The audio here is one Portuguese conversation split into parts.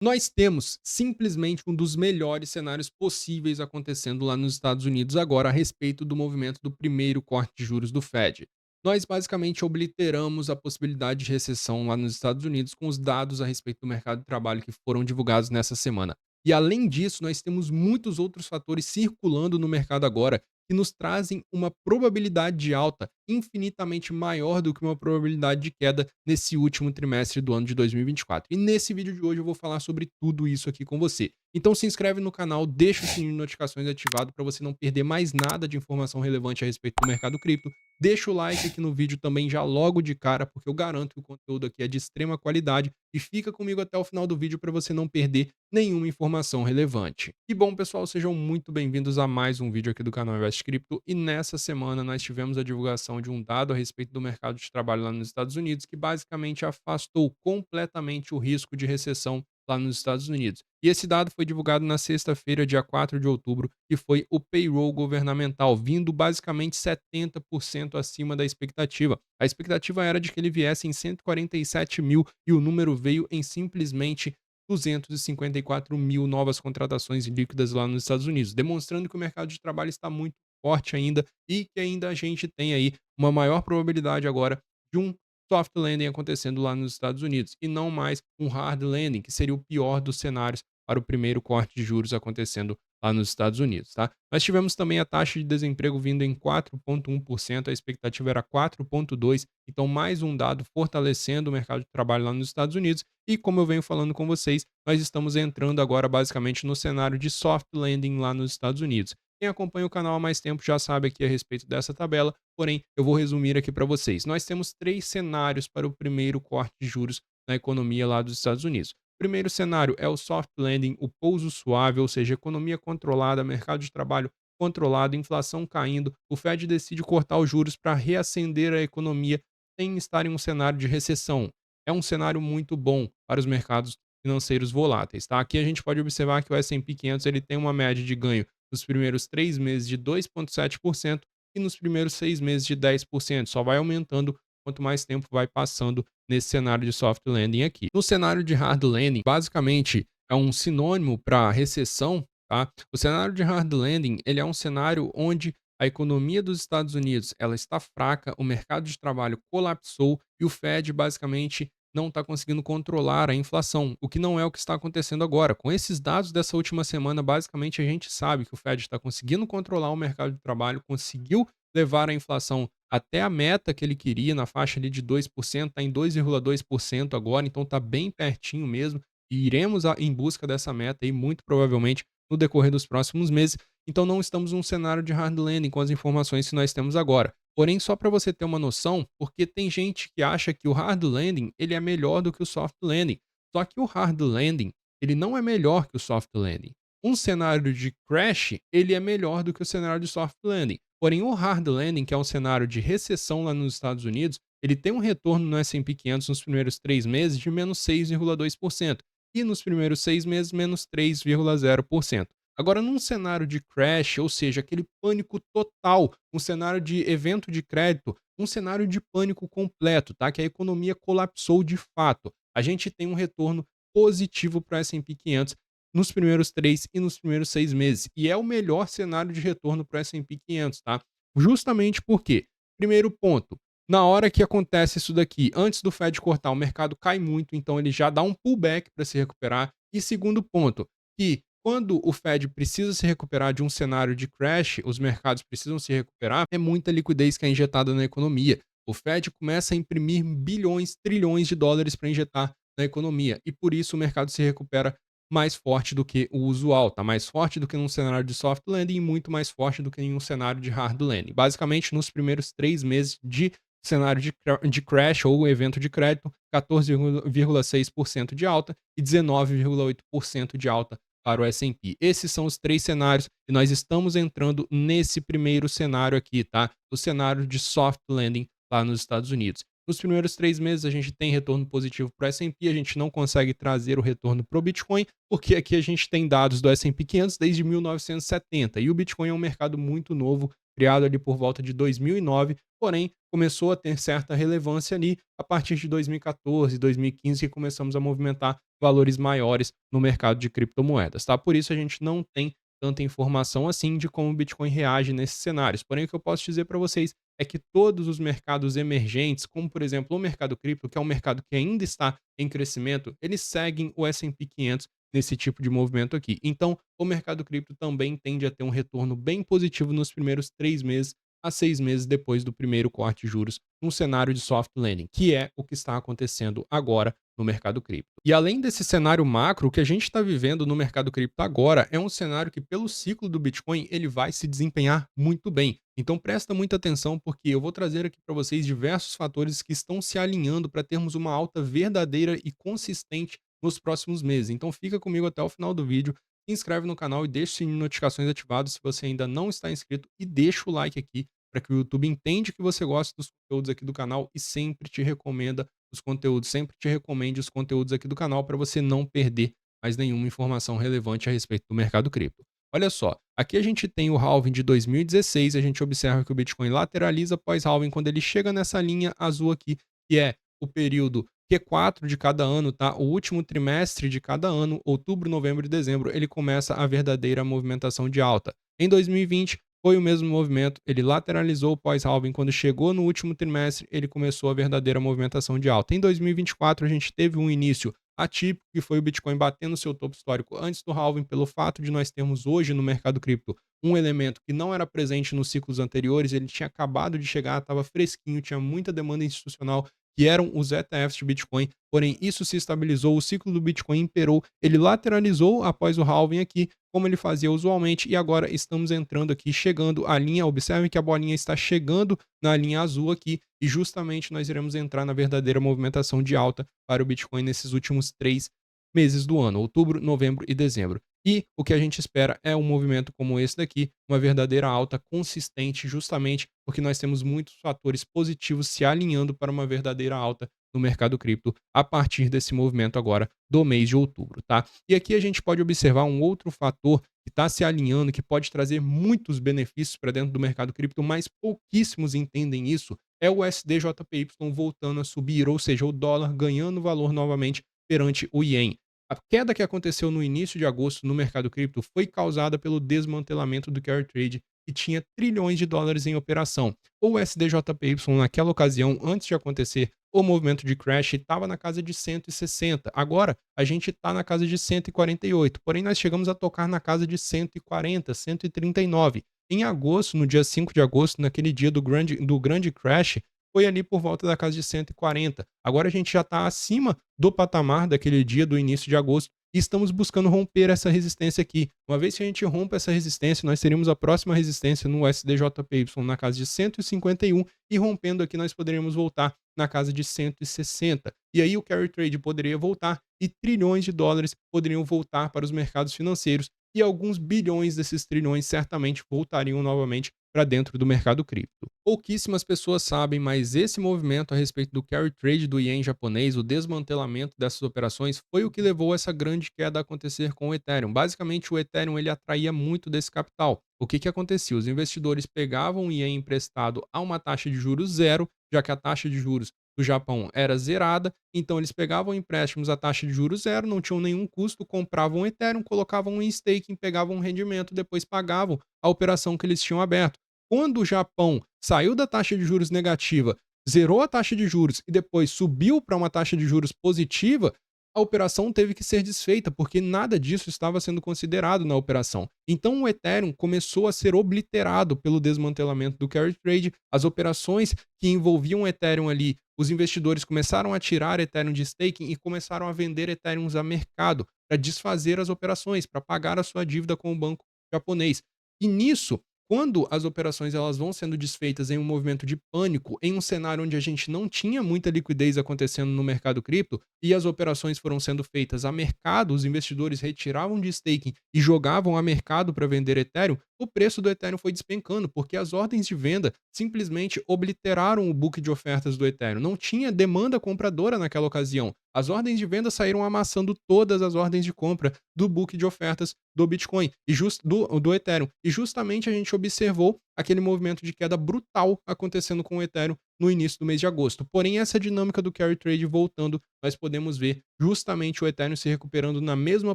Nós temos simplesmente um dos melhores cenários possíveis acontecendo lá nos Estados Unidos agora a respeito do movimento do primeiro corte de juros do Fed. Nós basicamente obliteramos a possibilidade de recessão lá nos Estados Unidos com os dados a respeito do mercado de trabalho que foram divulgados nessa semana. E além disso, nós temos muitos outros fatores circulando no mercado agora que nos trazem uma probabilidade de alta infinitamente maior do que uma probabilidade de queda nesse último trimestre do ano de 2024. E nesse vídeo de hoje eu vou falar sobre tudo isso aqui com você. Então se inscreve no canal, deixa o sininho de notificações ativado para você não perder mais nada de informação relevante a respeito do mercado cripto. Deixa o like aqui no vídeo também já logo de cara, porque eu garanto que o conteúdo aqui é de extrema qualidade e fica comigo até o final do vídeo para você não perder nenhuma informação relevante. E bom, pessoal, sejam muito bem-vindos a mais um vídeo aqui do canal Invest Crypto. E nessa semana nós tivemos a divulgação de um dado a respeito do mercado de trabalho lá nos Estados Unidos, que basicamente afastou completamente o risco de recessão lá nos Estados Unidos. E esse dado foi divulgado na sexta-feira, dia 4 de outubro, e foi o payroll governamental, vindo basicamente 70% acima da expectativa. A expectativa era de que ele viesse em 147 mil e o número veio em simplesmente 254 mil novas contratações líquidas lá nos Estados Unidos, demonstrando que o mercado de trabalho está muito forte ainda e que ainda a gente tem aí uma maior probabilidade agora de um soft landing acontecendo lá nos Estados Unidos e não mais um hard landing, que seria o pior dos cenários para o primeiro corte de juros acontecendo lá nos Estados Unidos, tá? Nós tivemos também a taxa de desemprego vindo em 4,1%, a expectativa era 4,2%, então mais um dado fortalecendo o mercado de trabalho lá nos Estados Unidos. E como eu venho falando com vocês, nós estamos entrando agora basicamente no cenário de soft landing lá nos Estados Unidos. Quem acompanha o canal há mais tempo já sabe aqui a respeito dessa tabela, porém eu vou resumir aqui para vocês. Nós temos três cenários para o primeiro corte de juros na economia lá dos Estados Unidos. O primeiro cenário é o soft landing, o pouso suave, ou seja, economia controlada, mercado de trabalho controlado, inflação caindo, o Fed decide cortar os juros para reacender a economia sem estar em um cenário de recessão. É um cenário muito bom para os mercados financeiros voláteis, tá? Aqui a gente pode observar que o S&P 500 ele tem uma média de ganho nos primeiros 3 meses de 2,7% e nos primeiros 6 meses de 10%. Só vai aumentando quanto mais tempo vai passando nesse cenário de soft landing aqui. No cenário de hard landing, basicamente é um sinônimo para recessão, tá? O cenário de hard landing, ele é um cenário onde a economia dos Estados Unidos, ela está fraca, o mercado de trabalho colapsou e o Fed basicamente não está conseguindo controlar a inflação, o que não é o que está acontecendo agora. Com esses dados dessa última semana, basicamente a gente sabe que o Fed está conseguindo controlar o mercado de trabalho, conseguiu levar a inflação até a meta que ele queria, na faixa ali de 2%, está em 2,2% agora, então está bem pertinho mesmo, e iremos em busca dessa meta aí, muito provavelmente no decorrer dos próximos meses. Então não estamos num cenário de hard landing com as informações que nós temos agora. Porém, só para você ter uma noção, porque tem gente que acha que o hard landing ele é melhor do que o soft landing. Só que o hard landing ele não é melhor que o soft landing. Um cenário de crash ele é melhor do que o cenário de soft landing. Porém, o hard landing, que é um cenário de recessão lá nos Estados Unidos, ele tem um retorno no S&P 500 nos primeiros 3 meses de menos 6,2% e nos primeiros 6 meses menos 3,0%. Agora, num cenário de crash, ou seja, aquele pânico total, um cenário de evento de crédito, um cenário de pânico completo, tá? Que a economia colapsou de fato. A gente tem um retorno positivo para o S&P 500 nos primeiros 3 e nos primeiros 6 meses. E é o melhor cenário de retorno para o S&P 500, tá? Justamente porque, primeiro ponto, na hora que acontece isso daqui, antes do Fed cortar, o mercado cai muito, então ele já dá um pullback para se recuperar. E segundo ponto, que quando o Fed precisa se recuperar de um cenário de crash, os mercados precisam se recuperar, é muita liquidez que é injetada na economia. O Fed começa a imprimir bilhões, trilhões de dólares para injetar na economia e por isso o mercado se recupera mais forte do que o usual, tá? Mais forte do que num cenário de soft landing e muito mais forte do que em um cenário de hard landing. Basicamente, nos primeiros 3 meses de cenário de crash ou evento de crédito, 14,6% de alta e 19,8% de alta para o S&P. Esses são os três cenários e nós estamos entrando nesse primeiro cenário aqui, tá? O cenário de soft landing lá nos Estados Unidos. Nos primeiros 3 meses a gente tem retorno positivo para o S&P, a gente não consegue trazer o retorno para o Bitcoin, porque aqui a gente tem dados do S&P 500 desde 1970 e o Bitcoin é um mercado muito novo, criado ali por volta de 2009, porém começou a ter certa relevância ali a partir de 2014, 2015, que começamos a movimentar valores maiores no mercado de criptomoedas, tá? Por isso a gente não tem tanta informação assim de como o Bitcoin reage nesses cenários. Porém, o que eu posso dizer para vocês é que todos os mercados emergentes, como por exemplo o mercado cripto, que é um mercado que ainda está em crescimento, eles seguem o S&P 500 nesse tipo de movimento aqui. Então, o mercado cripto também tende a ter um retorno bem positivo nos primeiros 3 meses a 6 meses depois do primeiro corte de juros, num cenário de soft landing, que é o que está acontecendo agora no mercado cripto. E além desse cenário macro, o que a gente está vivendo no mercado cripto agora é um cenário que, pelo ciclo do Bitcoin, ele vai se desempenhar muito bem. Então presta muita atenção, porque eu vou trazer aqui para vocês diversos fatores que estão se alinhando para termos uma alta verdadeira e consistente nos próximos meses. Então fica comigo até o final do vídeo, se inscreve no canal e deixa o sininho de notificações ativado se você ainda não está inscrito e deixa o like aqui para que o YouTube entenda que você gosta dos conteúdos aqui do canal e sempre te recomenda os conteúdos, sempre te recomende os conteúdos aqui do canal para você não perder mais nenhuma informação relevante a respeito do mercado cripto. Olha só, aqui a gente tem o halving de 2016, a gente observa que o Bitcoin lateraliza após halving quando ele chega nessa linha azul aqui, que é o período Q4 de cada ano, tá? O último trimestre de cada ano, outubro, novembro e dezembro, ele começa a verdadeira movimentação de alta. Em 2020, foi o mesmo movimento, ele lateralizou pós-halving, quando chegou no último trimestre, ele começou a verdadeira movimentação de alta. Em 2024, a gente teve um início atípico, que foi o Bitcoin batendo seu topo histórico antes do halving, pelo fato de nós termos hoje no mercado cripto um elemento que não era presente nos ciclos anteriores, ele tinha acabado de chegar, estava fresquinho, tinha muita demanda institucional, que eram os ETFs de Bitcoin, porém isso se estabilizou, o ciclo do Bitcoin imperou, ele lateralizou após o halving aqui, como ele fazia usualmente, e agora estamos entrando aqui, chegando à linha, observe que a bolinha está chegando na linha azul aqui, e justamente nós iremos entrar na verdadeira movimentação de alta para o Bitcoin nesses últimos 3 meses do ano, outubro, novembro e dezembro. E o que a gente espera é um movimento como esse daqui, uma verdadeira alta consistente, justamente porque nós temos muitos fatores positivos se alinhando para uma verdadeira alta no mercado cripto a partir desse movimento agora do mês de outubro, tá? E aqui a gente pode observar um outro fator que está se alinhando, que pode trazer muitos benefícios para dentro do mercado cripto, mas pouquíssimos entendem isso, é o SDJPY voltando a subir, ou seja, o dólar ganhando valor novamente perante o Ien. A queda que aconteceu no início de agosto no mercado cripto foi causada pelo desmantelamento do carry trade, que tinha trilhões de dólares em operação. O SDJPY, naquela ocasião, antes de acontecer o movimento de crash, estava na casa de 160. Agora, a gente está na casa de 148. Porém, nós chegamos a tocar na casa de 140, 139. Em agosto, no dia 5 de agosto, naquele dia do grande crash, foi ali por volta da casa de 140. Agora a gente já está acima do patamar daquele dia do início de agosto e estamos buscando romper essa resistência aqui. Uma vez que a gente rompa essa resistência, nós teríamos a próxima resistência no SDJPY na casa de 151 e rompendo aqui nós poderíamos voltar na casa de 160. E aí o carry trade poderia voltar e trilhões de dólares poderiam voltar para os mercados financeiros e alguns bilhões desses trilhões certamente voltariam novamente para dentro do mercado cripto. Pouquíssimas pessoas sabem, mas esse movimento a respeito do carry trade do ien japonês, o desmantelamento dessas operações, foi o que levou essa grande queda a acontecer com o Ethereum. Basicamente, o Ethereum ele atraía muito desse capital. O que acontecia? Os investidores pegavam o ien emprestado a uma taxa de juros zero, já que a taxa de juros do Japão era zerada, então eles pegavam empréstimos a taxa de juros zero, não tinham nenhum custo, compravam Ethereum, colocavam em staking, pegavam um rendimento, depois pagavam a operação que eles tinham aberto. Quando o Japão saiu da taxa de juros negativa, zerou a taxa de juros e depois subiu para uma taxa de juros positiva, a operação teve que ser desfeita, porque nada disso estava sendo considerado na operação. Então o Ethereum começou a ser obliterado pelo desmantelamento do carry trade, as operações que envolviam o Ethereum ali, os investidores começaram a tirar Ethereum de staking e começaram a vender Ethereums a mercado para desfazer as operações, para pagar a sua dívida com o banco japonês. E nisso, quando as operações elas vão sendo desfeitas em um movimento de pânico, em um cenário onde a gente não tinha muita liquidez acontecendo no mercado cripto e as operações foram sendo feitas a mercado, os investidores retiravam de staking e jogavam a mercado para vender Ethereum, o preço do Ethereum foi despencando, porque as ordens de venda simplesmente obliteraram o book de ofertas do Ethereum. Não tinha demanda compradora naquela ocasião. As ordens de venda saíram amassando todas as ordens de compra do book de ofertas do Bitcoin e do Ethereum. E justamente a gente observou aquele movimento de queda brutal acontecendo com o Ethereum no início do mês de agosto. Porém, essa dinâmica do carry trade voltando, nós podemos ver justamente o Ethereum se recuperando na mesma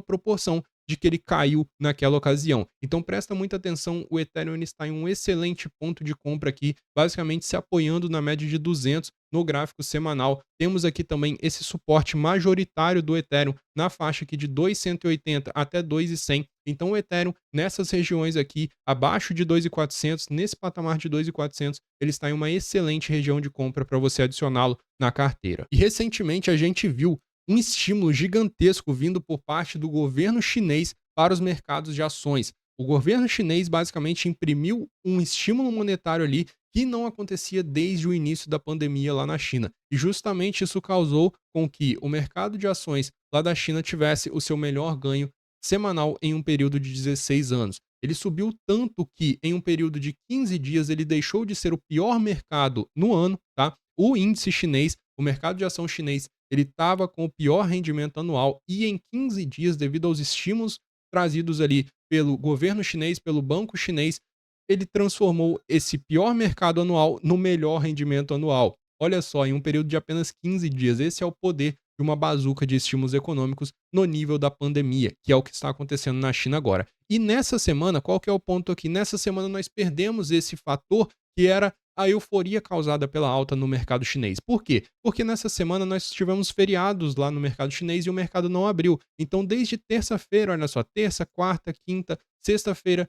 proporção de que ele caiu naquela ocasião. Então presta muita atenção, o Ethereum ele está em um excelente ponto de compra aqui, basicamente se apoiando na média de 200 no gráfico semanal. Temos aqui também esse suporte majoritário do Ethereum na faixa aqui de 2.180 até 2.100. Então o Ethereum nessas regiões aqui, abaixo de 2.400, nesse patamar de 2.400, ele está em uma excelente região de compra para você adicioná-lo na carteira. E recentemente a gente viu um estímulo gigantesco vindo por parte do governo chinês para os mercados de ações. O governo chinês basicamente imprimiu um estímulo monetário ali que não acontecia desde o início da pandemia lá na China. E justamente isso causou com que o mercado de ações lá da China tivesse o seu melhor ganho semanal em um período de 16 anos. Ele subiu tanto que em um período de 15 dias ele deixou de ser o pior mercado no ano, tá? O índice chinês, o mercado de ação chinês, ele estava com o pior rendimento anual e em 15 dias, devido aos estímulos trazidos ali pelo governo chinês, pelo banco chinês, ele transformou esse pior mercado anual no melhor rendimento anual. Olha só, em um período de apenas 15 dias. Esse é o poder de uma bazuca de estímulos econômicos no nível da pandemia, que é o que está acontecendo na China agora. E nessa semana, qual que é o ponto aqui? Nessa semana nós perdemos esse fator que era a euforia causada pela alta no mercado chinês. Por quê? Porque nessa semana nós tivemos feriados lá no mercado chinês e o mercado não abriu. Então, desde terça-feira, olha só, terça, quarta, quinta, sexta-feira,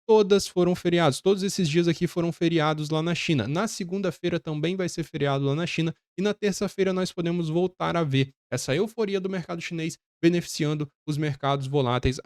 todas foram feriados. Todos esses dias aqui foram feriados lá na China. Na segunda-feira também vai ser feriado lá na China. E na terça-feira nós podemos voltar a ver essa euforia do mercado chinês beneficiando os mercados voláteis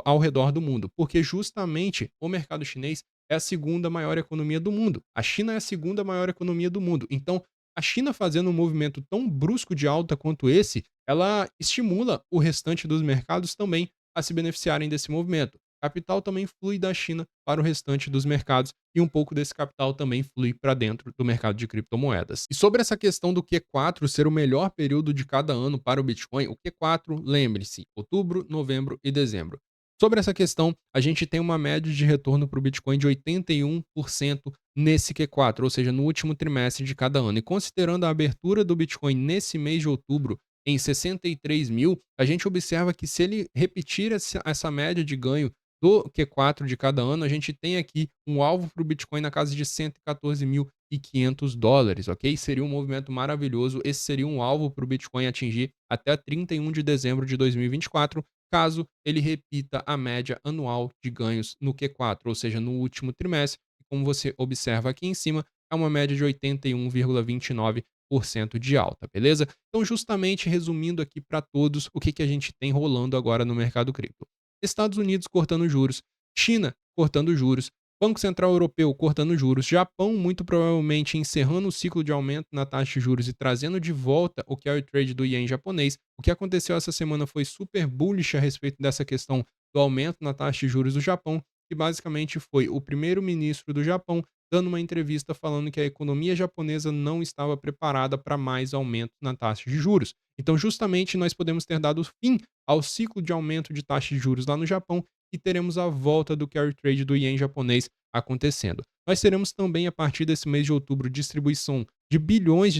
ao redor do mundo. Porque justamente o mercado chinês é a segunda maior economia do mundo. A China é a segunda maior economia do mundo. Então, a China fazendo um movimento tão brusco de alta quanto esse, ela estimula o restante dos mercados também a se beneficiarem desse movimento. Capital também flui da China para o restante dos mercados e um pouco desse capital também flui para dentro do mercado de criptomoedas. E sobre essa questão do Q4 ser o melhor período de cada ano para o Bitcoin, o Q4, lembre-se, outubro, novembro e dezembro. Sobre essa questão, a gente tem uma média de retorno para o Bitcoin de 81% nesse Q4, ou seja, no último trimestre de cada ano. E considerando a abertura do Bitcoin nesse mês de outubro em 63 mil, a gente observa que se ele repetir essa média de ganho do Q4 de cada ano, a gente tem aqui um alvo para o Bitcoin na casa de $114.500, ok? Seria um movimento maravilhoso. Esse seria um alvo para o Bitcoin atingir até 31 de dezembro de 2024, caso ele repita a média anual de ganhos no Q4, ou seja, no último trimestre. Como você observa aqui em cima, é uma média de 81,29% de alta, beleza? Então, justamente resumindo aqui para todos o que a gente tem rolando agora no mercado cripto. Estados Unidos cortando juros, China cortando juros, Banco Central Europeu cortando juros, Japão muito provavelmente encerrando o ciclo de aumento na taxa de juros e trazendo de volta o carry trade do ien japonês. O que aconteceu essa semana foi super bullish a respeito dessa questão do aumento na taxa de juros do Japão, que basicamente foi o primeiro-ministro do Japão dando uma entrevista falando que a economia japonesa não estava preparada para mais aumento na taxa de juros. Então, justamente, nós podemos ter dado fim ao ciclo de aumento de taxa de juros lá no Japão e teremos a volta do carry trade do ien japonês acontecendo. Nós teremos também, a partir desse mês de outubro, distribuições de bilhões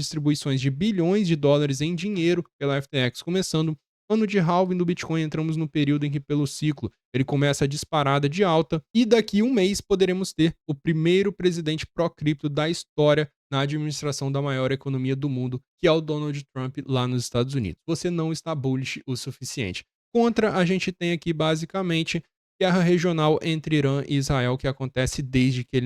de dólares em dinheiro pela FTX, começando ano de halving do Bitcoin, entramos no período em que, pelo ciclo, ele começa a disparada de alta e daqui um mês poderemos ter o primeiro presidente pró-cripto da história na administração da maior economia do mundo, que é o Donald Trump lá nos Estados Unidos. Você não está bullish o suficiente. Contra, a gente tem aqui basicamente guerra regional entre Irã e Israel que acontece desde que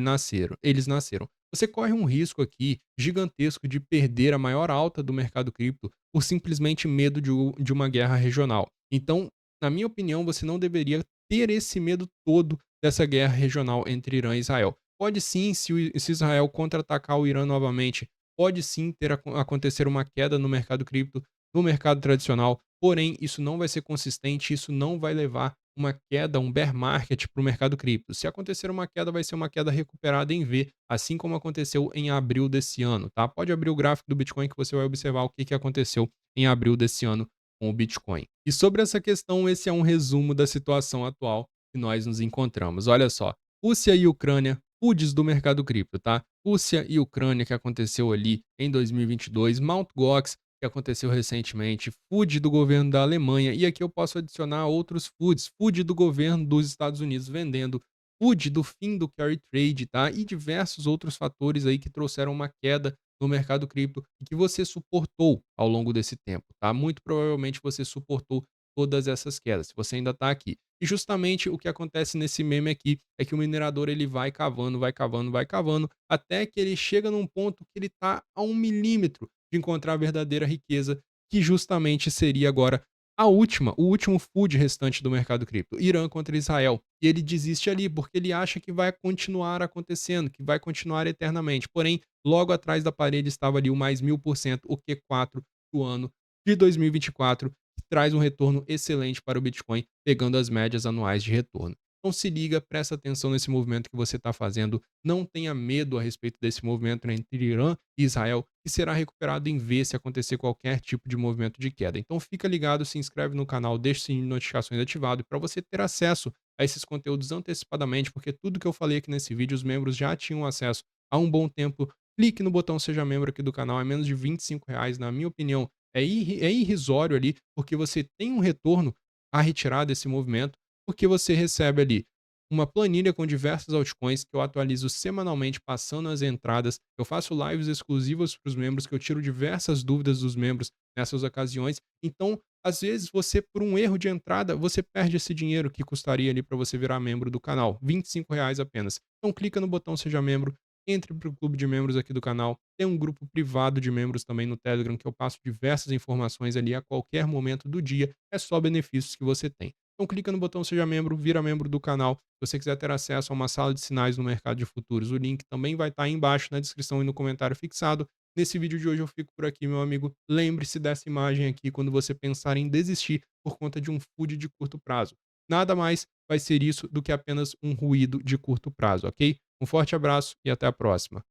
eles nasceram. Você corre um risco aqui gigantesco de perder a maior alta do mercado cripto por simplesmente medo de uma guerra regional. Então, na minha opinião, você não deveria ter esse medo todo dessa guerra regional entre Irã e Israel. Pode sim, se Israel contra-atacar o Irã novamente, pode sim acontecer uma queda no mercado cripto, no mercado tradicional, porém isso não vai ser consistente, isso não vai levar uma queda, um bear market para o mercado cripto. Se acontecer uma queda, vai ser uma queda recuperada em V, assim como aconteceu em abril desse ano, tá? Pode abrir o gráfico do Bitcoin que você vai observar o que aconteceu em abril desse ano com o Bitcoin. E sobre essa questão, esse é um resumo da situação atual que nós nos encontramos. Olha só, Rússia e Ucrânia FUDs do mercado cripto, tá? Rússia e Ucrânia, que aconteceu ali em 2022, Mt. Gox, que aconteceu recentemente, FUD do governo da Alemanha, e aqui eu posso adicionar outros FUDs, FUD do governo dos Estados Unidos vendendo, FUD do fim do carry trade, tá? E diversos outros fatores aí que trouxeram uma queda no mercado cripto e que você suportou ao longo desse tempo, tá? Muito provavelmente você suportou todas essas quedas, se você ainda está aqui. E justamente o que acontece nesse meme aqui é que o minerador ele vai cavando, vai cavando, vai cavando, até que ele chega num ponto que ele está a 1 milímetro de encontrar a verdadeira riqueza, que justamente seria agora o último food restante do mercado cripto, Irã contra Israel. E ele desiste ali, porque ele acha que vai continuar acontecendo, que vai continuar eternamente. Porém, logo atrás da parede estava ali o mais 1000%, o Q4 do ano de 2024, que traz um retorno excelente para o Bitcoin, pegando as médias anuais de retorno. Então se liga, presta atenção nesse movimento que você está fazendo, não tenha medo a respeito desse movimento entre Irã e Israel, que será recuperado em V se acontecer qualquer tipo de movimento de queda. Então fica ligado, se inscreve no canal, deixa o sininho de notificações ativado para você ter acesso a esses conteúdos antecipadamente, porque tudo que eu falei aqui nesse vídeo, os membros já tinham acesso há um bom tempo. Clique no botão Seja Membro aqui do canal, é menos de R$ 25, na minha opinião. É irrisório ali, porque você tem um retorno a retirar desse movimento, porque você recebe ali uma planilha com diversas altcoins que eu atualizo semanalmente, passando as entradas. Eu faço lives exclusivas para os membros, que eu tiro diversas dúvidas dos membros nessas ocasiões. Então, às vezes, você, por um erro de entrada, você perde esse dinheiro que custaria ali para você virar membro do canal. R$ 25 apenas. Então, clica no botão Seja Membro, entre para o clube de membros aqui do canal. Tem um grupo privado de membros também no Telegram, que eu passo diversas informações ali a qualquer momento do dia. É só benefícios que você tem. Então clica no botão Seja Membro, vira membro do canal. Se você quiser ter acesso a uma sala de sinais no mercado de futuros, o link também vai estar aí embaixo na descrição e no comentário fixado. Nesse vídeo de hoje eu fico por aqui, meu amigo. Lembre-se dessa imagem aqui quando você pensar em desistir por conta de um FUD de curto prazo. Nada mais vai ser isso do que apenas um ruído de curto prazo, ok? Um forte abraço e até a próxima.